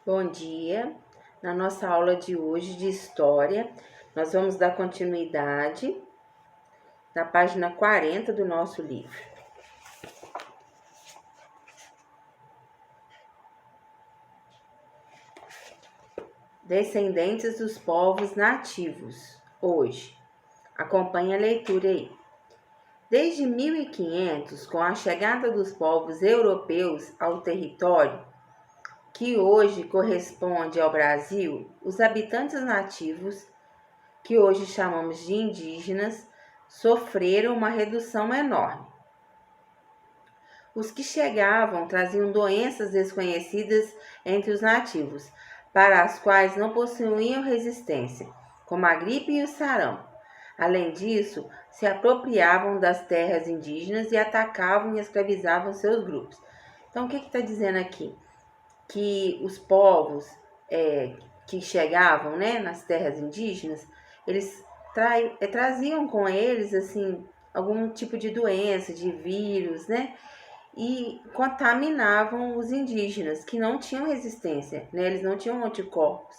Bom dia! Na nossa aula de hoje de História, nós vamos dar continuidade na página 40 do nosso livro. Descendentes dos povos nativos, hoje. Acompanhe a leitura aí. Desde 1500, com a chegada dos povos europeus ao território, que hoje corresponde ao Brasil, os habitantes nativos, que hoje chamamos de indígenas, sofreram uma redução enorme. Os que chegavam traziam doenças desconhecidas entre os nativos, para as quais não possuíam resistência, como a gripe e o sarampo. Além disso, se apropriavam das terras indígenas e atacavam e escravizavam seus grupos. Então, o que está dizendo aqui? Que os povos que chegavam, né, nas terras indígenas, eles traziam com eles assim algum tipo de doença, de vírus, né? E contaminavam os indígenas que não tinham resistência, né? Eles não tinham anticorpos,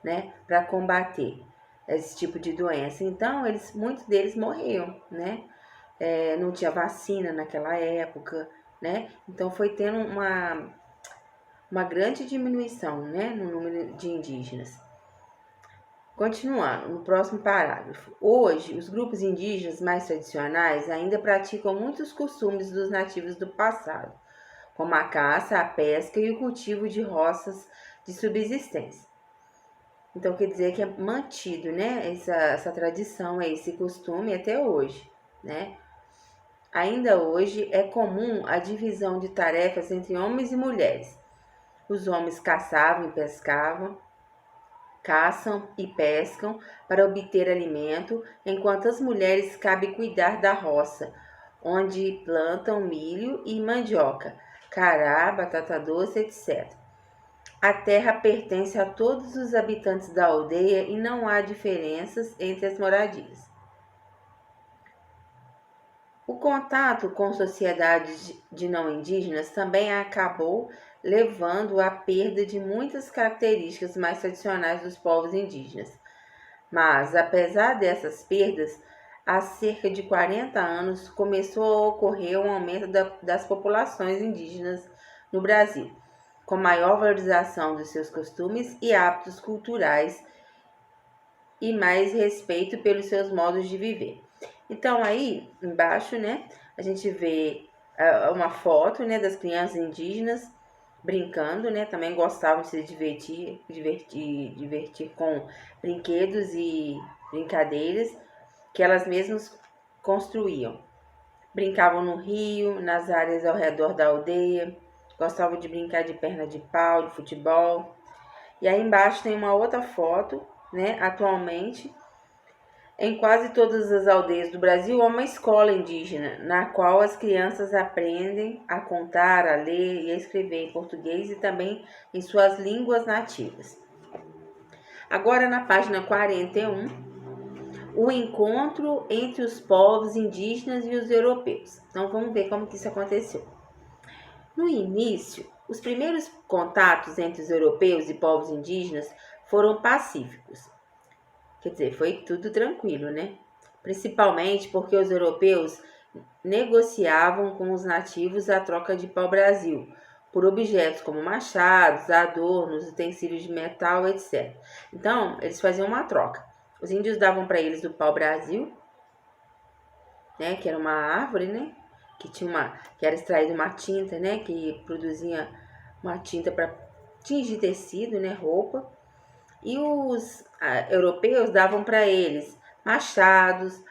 né, para combater esse tipo de doença. Então, muitos deles morriam, né? Não tinha vacina naquela época, né? Então, foi tendo uma grande diminuição, né, no número de indígenas. Continuando, no próximo parágrafo. Hoje, os grupos indígenas mais tradicionais ainda praticam muitos costumes dos nativos do passado, como a caça, a pesca e o cultivo de roças de subsistência. Então, quer dizer que é mantido, né, essa tradição, esse costume até hoje, né? Ainda hoje é comum a divisão de tarefas entre homens e mulheres. Os homens caçavam e pescavam, caçam e pescam para obter alimento, enquanto as mulheres cabe cuidar da roça, onde plantam milho e mandioca, cará, batata doce, etc. A terra pertence a todos os habitantes da aldeia e não há diferenças entre as moradias. O contato com sociedades de não indígenas também acabou levando à perda de muitas características mais tradicionais dos povos indígenas. Mas, apesar dessas perdas, há cerca de 40 anos começou a ocorrer um aumento das populações indígenas no Brasil, com maior valorização dos seus costumes e hábitos culturais e mais respeito pelos seus modos de viver. Então, aí embaixo, né, a gente vê uma foto, né, das crianças indígenas brincando, né, também gostavam de se divertir com brinquedos e brincadeiras que elas mesmas construíam. Brincavam no rio, nas áreas ao redor da aldeia, gostavam de brincar de perna de pau, de futebol. E aí embaixo tem uma outra foto, né, atualmente. Em quase todas as aldeias do Brasil há uma escola indígena, na qual as crianças aprendem a contar, a ler e a escrever em português e também em suas línguas nativas. Agora, na página 41, o encontro entre os povos indígenas e os europeus. Então, vamos ver como que isso aconteceu. No início, os primeiros contatos entre os europeus e povos indígenas foram pacíficos. Quer dizer, foi tudo tranquilo, né? Principalmente porque os europeus negociavam com os nativos a troca de pau-brasil, por objetos como machados, adornos, utensílios de metal, etc. Então, eles faziam uma troca. Os índios davam para eles o pau-brasil, né, que era uma árvore, né, que era extraída uma tinta, né, que produzia uma tinta para tingir tecido, né, roupa. E os europeus davam para eles machados,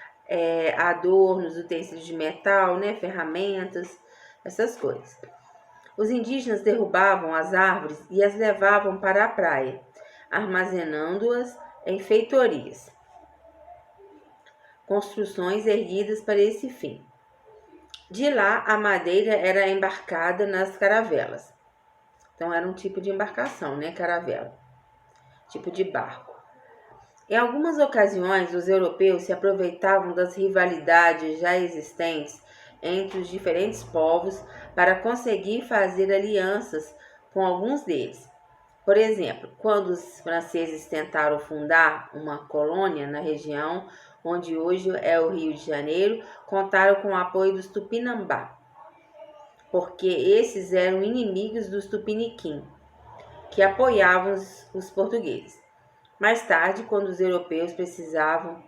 adornos, utensílios de metal, né, ferramentas, essas coisas. Os indígenas derrubavam as árvores e as levavam para a praia, armazenando-as em feitorias, construções erguidas para esse fim. De lá, a madeira era embarcada nas caravelas. Então, era um tipo de embarcação, né, caravela, tipo de barco. Em algumas ocasiões, os europeus se aproveitavam das rivalidades já existentes entre os diferentes povos para conseguir fazer alianças com alguns deles. Por exemplo, quando os franceses tentaram fundar uma colônia na região onde hoje é o Rio de Janeiro, contaram com o apoio dos Tupinambá, porque esses eram inimigos dos Tupiniquim, que apoiavam os portugueses. Mais tarde, quando os europeus precisaram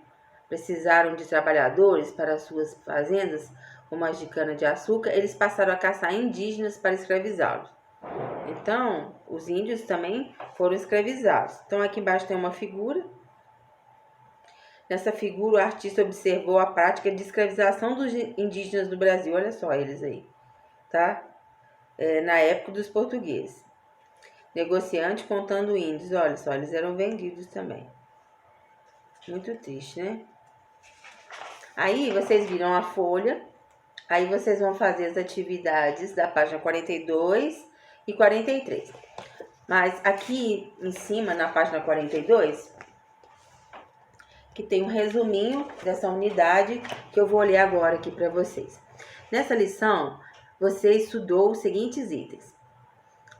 de trabalhadores para suas fazendas, como as de cana-de-açúcar, eles passaram a caçar indígenas para escravizá-los. Então, os índios também foram escravizados. Então, aqui embaixo tem uma figura. Nessa figura, o artista observou a prática de escravização dos indígenas do Brasil. Olha só eles aí, tá? Na época dos portugueses. Negociante contando índios. Olha só, eles eram vendidos também. Muito triste, né? Aí, vocês viram a folha. Aí, vocês vão fazer as atividades da página 42 e 43. Mas aqui em cima, na página 42, que tem um resuminho dessa unidade que eu vou ler agora aqui para vocês. Nessa lição, você estudou os seguintes itens.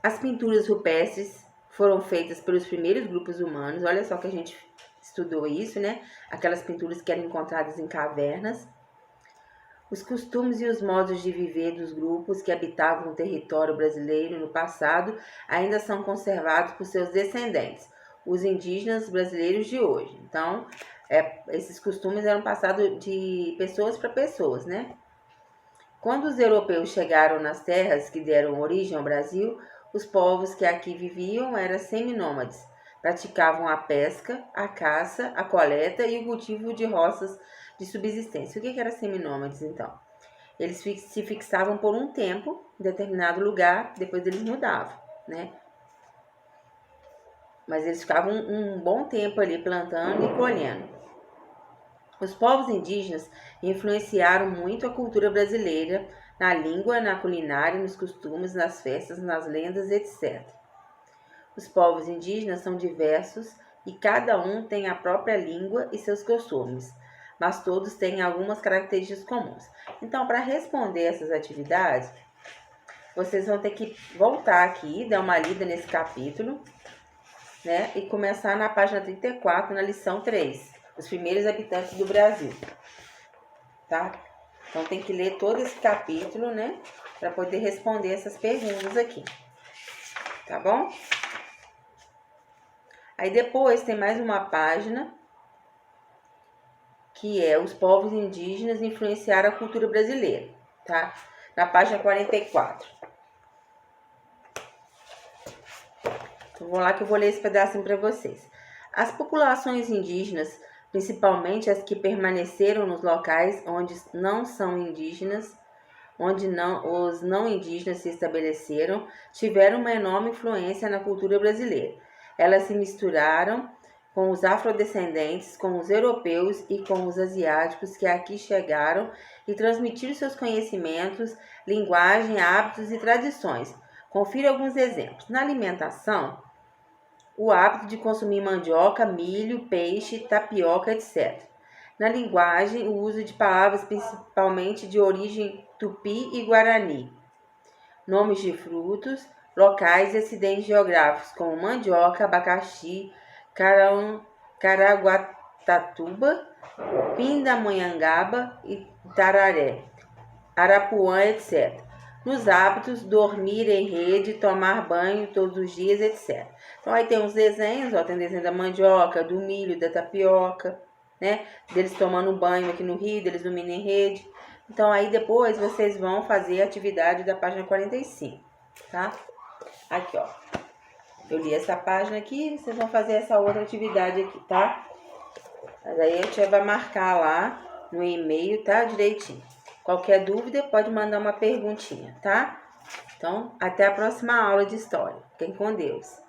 As pinturas rupestres foram feitas pelos primeiros grupos humanos. Olha só que a gente estudou isso, né? Aquelas pinturas que eram encontradas em cavernas. Os costumes e os modos de viver dos grupos que habitavam o território brasileiro no passado ainda são conservados por seus descendentes, os indígenas brasileiros de hoje. Então, esses costumes eram passados de pessoas para pessoas, né? Quando os europeus chegaram nas terras que deram origem ao Brasil, os povos que aqui viviam eram seminômades. Praticavam a pesca, a caça, a coleta e o cultivo de roças de subsistência. O que era seminômades, então? Eles se fixavam por um tempo em determinado lugar, depois eles mudavam, né? Mas eles ficavam um bom tempo ali plantando e colhendo. Os povos indígenas influenciaram muito a cultura brasileira na língua, na culinária, nos costumes, nas festas, nas lendas, etc. Os povos indígenas são diversos e cada um tem a própria língua e seus costumes, mas todos têm algumas características comuns. Então, para responder essas atividades, vocês vão ter que voltar aqui, dar uma lida nesse capítulo, né? E começar na página 34, na lição 3, os primeiros habitantes do Brasil, tá? Então, tem que ler todo esse capítulo, né? Para poder responder essas perguntas aqui, tá bom? Aí depois tem mais uma página, que é os povos indígenas influenciaram a cultura brasileira, tá? Na página 44. Então, vou lá que eu vou ler esse pedacinho para vocês. As populações indígenas, principalmente as que permaneceram nos locais onde não são indígenas, os não indígenas se estabeleceram, tiveram uma enorme influência na cultura brasileira. Elas se misturaram com os afrodescendentes, com os europeus e com os asiáticos que aqui chegaram e transmitiram seus conhecimentos, linguagem, hábitos e tradições. Confira alguns exemplos. Na alimentação, o hábito de consumir mandioca, milho, peixe, tapioca, etc. Na linguagem, o uso de palavras principalmente de origem tupi e guarani. Nomes de frutos, locais e acidentes geográficos, como mandioca, abacaxi, Caraguatatuba, Pindamonhangaba e Tararé, Arapuã, etc. Nos hábitos, dormir em rede, tomar banho todos os dias, etc. Então, aí tem uns desenhos, ó, tem desenho da mandioca, do milho, da tapioca, né? Deles tomando banho aqui no rio, deles dormindo em rede. Então, aí depois vocês vão fazer a atividade da página 45, tá? Aqui, ó. Eu li essa página aqui, vocês vão fazer essa outra atividade aqui, tá? Mas aí a gente vai marcar lá no e-mail, tá? Direitinho. Qualquer dúvida, pode mandar uma perguntinha, tá? Então, até a próxima aula de história. Fiquem com Deus.